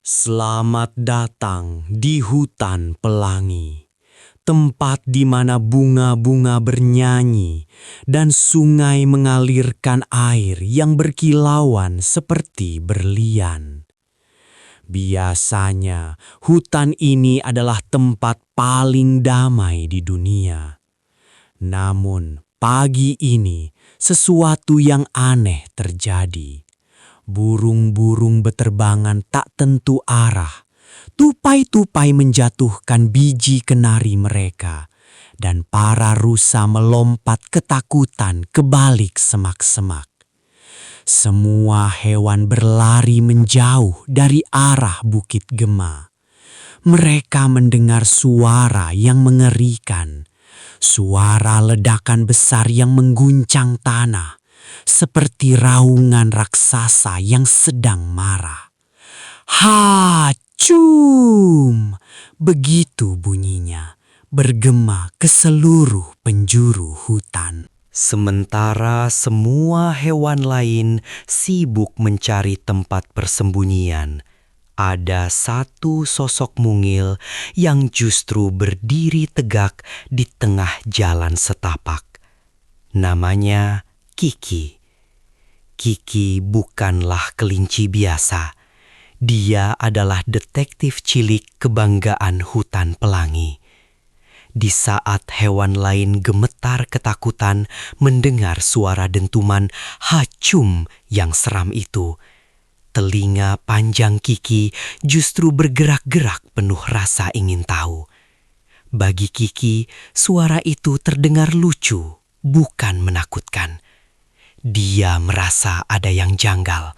Selamat datang di hutan pelangi, tempat di mana bunga-bunga bernyanyi dan sungai mengalirkan air yang berkilauan seperti berlian. Biasanya, hutan ini adalah tempat paling damai di dunia. Namun, pagi ini sesuatu yang aneh terjadi. Burung-burung beterbangan tak tentu arah. Tupai-tupai menjatuhkan biji kenari mereka, dan para rusa melompat ketakutan ke balik semak-semak. Semua hewan berlari menjauh dari arah Bukit Gema. Mereka mendengar suara yang mengerikan, suara ledakan besar yang mengguncang tanah, seperti raungan raksasa yang sedang marah. Hacum! Begitu bunyinya, bergema ke seluruh penjuru hutan. Sementara semua hewan lain sibuk mencari tempat persembunyian, ada satu sosok mungil yang justru berdiri tegak di tengah jalan setapak. Namanya Kiki. Kiki bukanlah kelinci biasa. Dia adalah detektif cilik kebanggaan hutan pelangi. Di saat hewan lain gemetar ketakutan mendengar suara dentuman hacum yang seram itu, telinga panjang Kiki justru bergerak-gerak penuh rasa ingin tahu. Bagi Kiki, suara itu terdengar lucu, bukan menakutkan. Dia merasa ada yang janggal.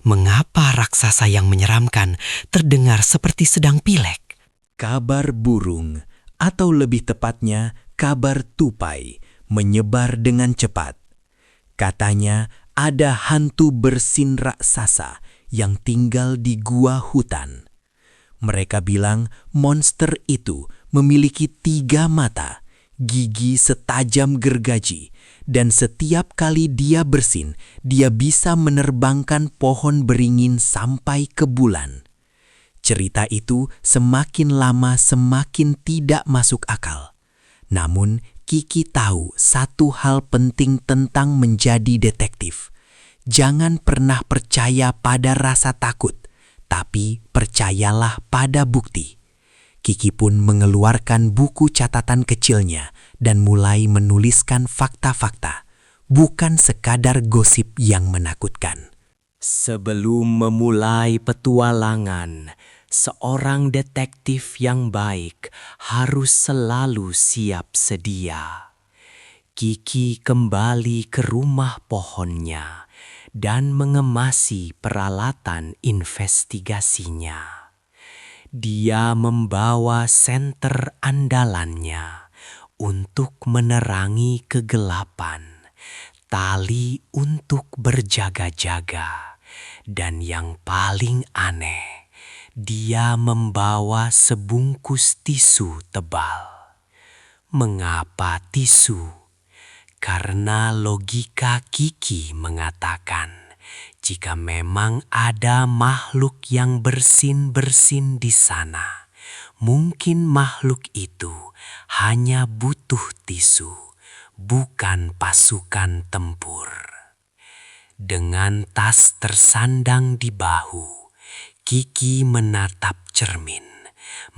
Mengapa raksasa yang menyeramkan terdengar seperti sedang pilek? Kabar burung, atau lebih tepatnya kabar tupai, menyebar dengan cepat. Katanya ada hantu bersin raksasa yang tinggal di gua hutan. Mereka bilang monster itu memiliki 3 mata, gigi setajam gergaji, dan setiap kali dia bersin, dia bisa menerbangkan pohon beringin sampai ke bulan. Cerita itu semakin lama semakin tidak masuk akal. Namun, Kiki tahu satu hal penting tentang menjadi detektif. Jangan pernah percaya pada rasa takut, tapi percayalah pada bukti. Kiki pun mengeluarkan buku catatan kecilnya dan mulai menuliskan fakta-fakta, bukan sekadar gosip yang menakutkan. Sebelum memulai petualangan, seorang detektif yang baik harus selalu siap sedia. Kiki kembali ke rumah pohonnya dan mengemasi peralatan investigasinya. Dia membawa senter andalannya untuk menerangi kegelapan, tali untuk berjaga-jaga, dan yang paling aneh, dia membawa sebungkus tisu tebal. Mengapa tisu? Karena logika Kiki mengatakan, jika memang ada makhluk yang bersin-bersin di sana, mungkin makhluk itu hanya butuh tisu, bukan pasukan tempur. Dengan tas tersandang di bahu, Kiki menatap cermin,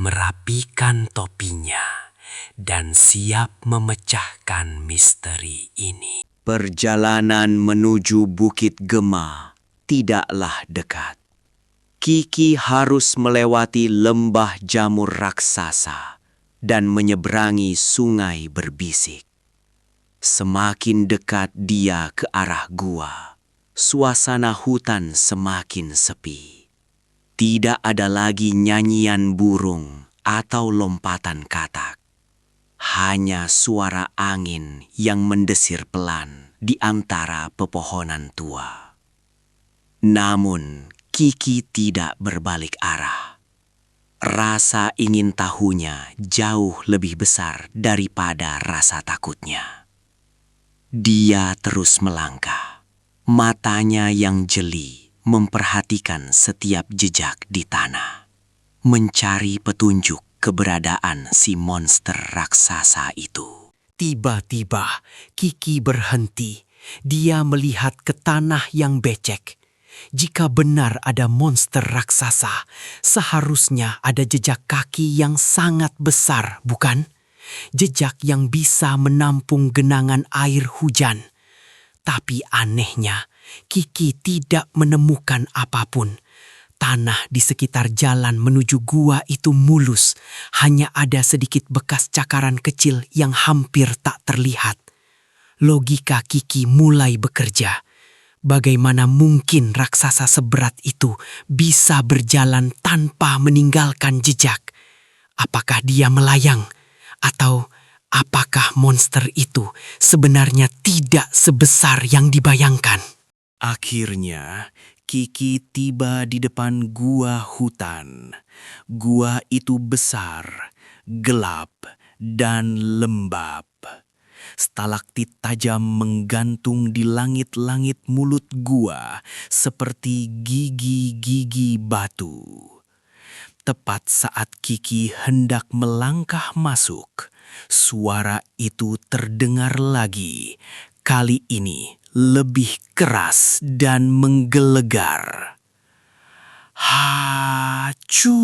merapikan topinya, dan siap memecahkan misteri ini. Perjalanan menuju Bukit Gema tidaklah dekat. Kiki harus melewati lembah jamur raksasa dan menyeberangi sungai berbisik. Semakin dekat dia ke arah gua, suasana hutan semakin sepi. Tidak ada lagi nyanyian burung atau lompatan katak. Hanya suara angin yang mendesir pelan di antara pepohonan tua. Namun, Kiki tidak berbalik arah. Rasa ingin tahunya jauh lebih besar daripada rasa takutnya. Dia terus melangkah, matanya yang jeli memperhatikan setiap jejak di tanah, mencari petunjuk keberadaan si monster raksasa itu. Tiba-tiba Kiki berhenti. Dia melihat ke tanah yang becek. Jika benar ada monster raksasa, seharusnya ada jejak kaki yang sangat besar, bukan? Jejak yang bisa menampung genangan air hujan. Tapi anehnya, Kiki tidak menemukan apapun. Tanah di sekitar jalan menuju gua itu mulus. Hanya ada sedikit bekas cakaran kecil yang hampir tak terlihat. Logika Kiki mulai bekerja. Bagaimana mungkin raksasa seberat itu bisa berjalan tanpa meninggalkan jejak? Apakah dia melayang? Atau apakah monster itu sebenarnya tidak sebesar yang dibayangkan? Akhirnya, Kiki tiba di depan gua hutan. Gua itu besar, gelap, dan lembab. Stalaktit tajam menggantung di langit-langit mulut gua seperti gigi-gigi batu. Tepat saat Kiki hendak melangkah masuk, suara itu terdengar lagi. Kali ini lebih keras dan menggelegar. Hacu!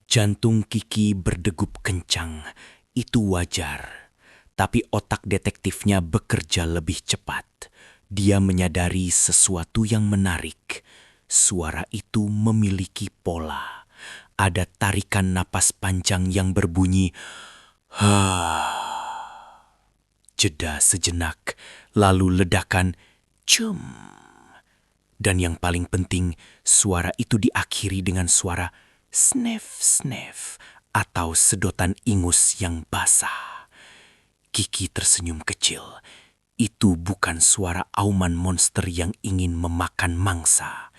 Jantung Kiki berdegup kencang, itu wajar. Tapi otak detektifnya bekerja lebih cepat. Dia menyadari sesuatu yang menarik. Suara itu memiliki pola. Ada tarikan napas panjang yang berbunyi, jeda sejenak, lalu ledakan, cum. Dan yang paling penting, suara itu diakhiri dengan suara snef-snef atau sedotan ingus yang basah. Kiki tersenyum kecil. Itu bukan suara auman monster yang ingin memakan mangsa.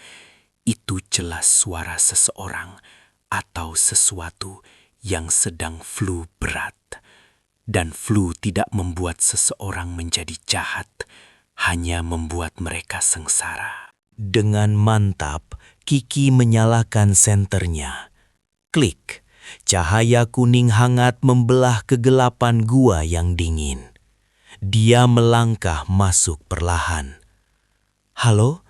Itu jelas suara seseorang atau sesuatu yang sedang flu berat. Dan flu tidak membuat seseorang menjadi jahat, hanya membuat mereka sengsara. Dengan mantap, Kiki menyalakan senternya. Klik, cahaya kuning hangat membelah kegelapan gua yang dingin. Dia melangkah masuk perlahan. "Halo?"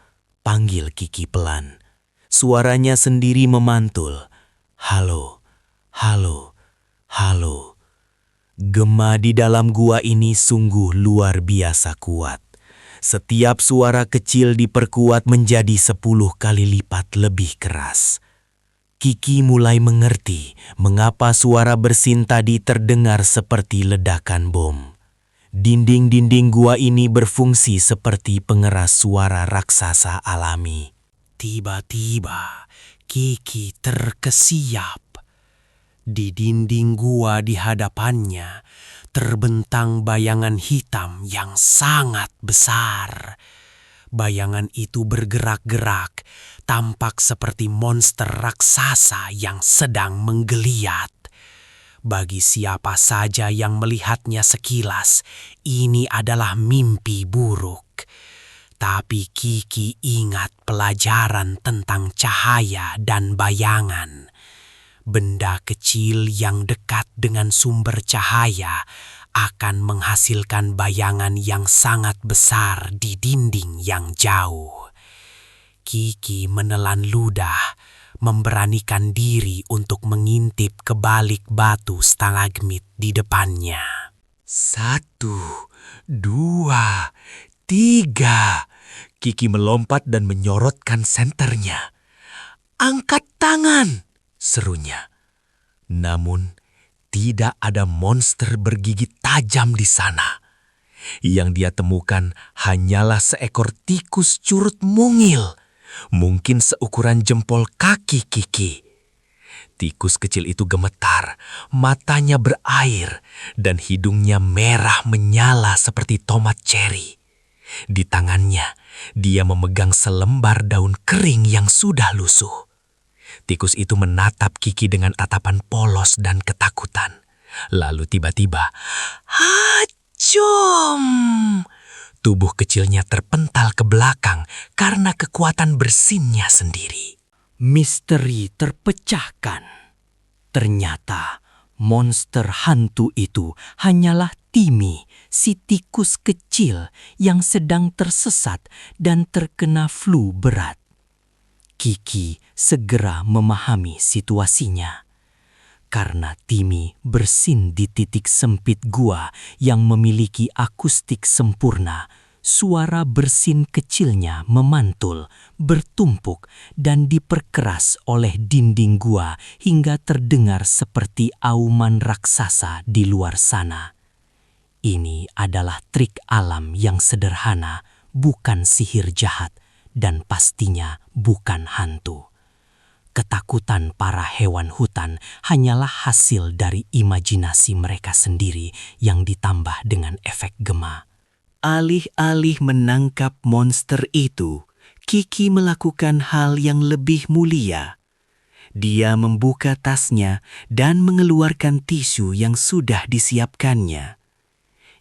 panggil Kiki pelan. Suaranya sendiri memantul. "Halo, halo, halo." Gema di dalam gua ini sungguh luar biasa kuat. Setiap suara kecil diperkuat menjadi 10 kali lipat lebih keras. Kiki mulai mengerti mengapa suara bersin tadi terdengar seperti ledakan bom. Dinding-dinding gua ini berfungsi seperti pengeras suara raksasa alami. Tiba-tiba, Kiki terkesiap. Di dinding gua di hadapannya terbentang bayangan hitam yang sangat besar. Bayangan itu bergerak-gerak, tampak seperti monster raksasa yang sedang menggeliat. Bagi siapa saja yang melihatnya sekilas, ini adalah mimpi buruk. Tapi Kiki ingat pelajaran tentang cahaya dan bayangan. Benda kecil yang dekat dengan sumber cahaya akan menghasilkan bayangan yang sangat besar di dinding yang jauh. Kiki menelan ludah, memberanikan diri untuk mengintip ke balik batu stalagmit di depannya. 1, 2, 3. Kiki melompat dan menyorotkan senternya. "Angkat tangan!" serunya. Namun, tidak ada monster bergigi tajam di sana. Yang dia temukan hanyalah seekor tikus curut mungil, mungkin seukuran jempol kaki Kiki. Tikus kecil itu gemetar, matanya berair, dan hidungnya merah menyala seperti tomat ceri. Di tangannya, dia memegang selembar daun kering yang sudah lusuh. Tikus itu menatap Kiki dengan tatapan polos dan ketakutan. Lalu tiba-tiba, hacum! Tubuh kecilnya terpental ke belakang karena kekuatan bersinnya sendiri. Misteri terpecahkan. Ternyata monster hantu itu hanyalah Timmy, si tikus kecil yang sedang tersesat dan terkena flu berat. Kiki segera memahami situasinya. Karena Timmy bersin di titik sempit gua yang memiliki akustik sempurna, suara bersin kecilnya memantul, bertumpuk, dan diperkeras oleh dinding gua hingga terdengar seperti auman raksasa di luar sana. Ini adalah trik alam yang sederhana, bukan sihir jahat, dan pastinya bukan hantu. Ketakutan para hewan hutan hanyalah hasil dari imajinasi mereka sendiri yang ditambah dengan efek gema. Alih-alih menangkap monster itu, Kiki melakukan hal yang lebih mulia. Dia membuka tasnya dan mengeluarkan tisu yang sudah disiapkannya.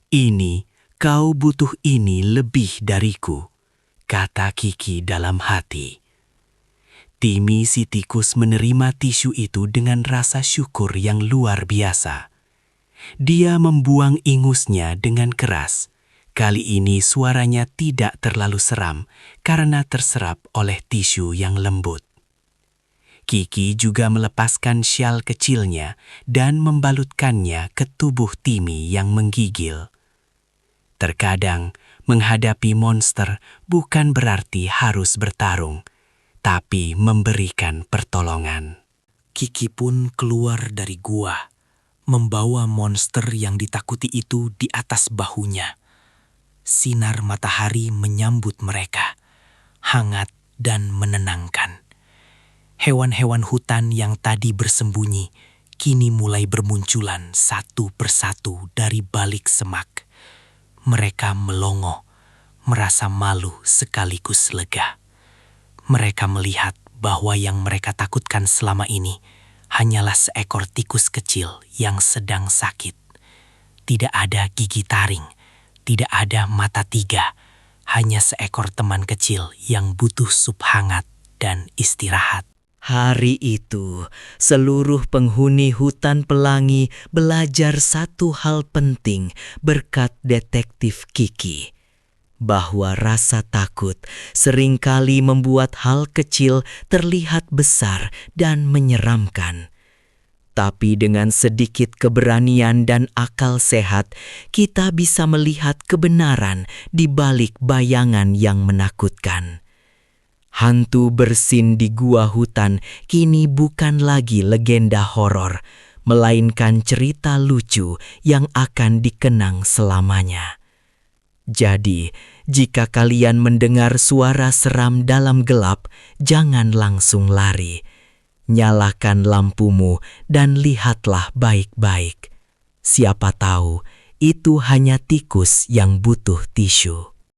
"Ini, kau butuh ini lebih dariku," kata Kiki dalam hati. Timmy si tikus menerima tisu itu dengan rasa syukur yang luar biasa. Dia membuang ingusnya dengan keras. Kali ini suaranya tidak terlalu seram karena terserap oleh tisu yang lembut. Kiki juga melepaskan syal kecilnya dan membalutkannya ke tubuh Timmy yang menggigil. Terkadang, menghadapi monster bukan berarti harus bertarung, tapi memberikan pertolongan. Kiki pun keluar dari gua, membawa monster yang ditakuti itu di atas bahunya. Sinar matahari menyambut mereka, hangat dan menenangkan. Hewan-hewan hutan yang tadi bersembunyi, kini mulai bermunculan satu persatu dari balik semak. Mereka melongo, merasa malu sekaligus lega. Mereka melihat bahwa yang mereka takutkan selama ini hanyalah seekor tikus kecil yang sedang sakit. Tidak ada gigi taring, tidak ada mata tiga, hanya seekor teman kecil yang butuh sup hangat dan istirahat. Hari itu, seluruh penghuni hutan pelangi belajar satu hal penting berkat detektif Kiki. Bahwa rasa takut seringkali membuat hal kecil terlihat besar dan menyeramkan. Tapi dengan sedikit keberanian dan akal sehat, kita bisa melihat kebenaran di balik bayangan yang menakutkan. Hantu bersin di gua hutan kini bukan lagi legenda horor, melainkan cerita lucu yang akan dikenang selamanya. Jadi, jika kalian mendengar suara seram dalam gelap, jangan langsung lari. Nyalakan lampumu dan lihatlah baik-baik. Siapa tahu, itu hanya tikus yang butuh tisu.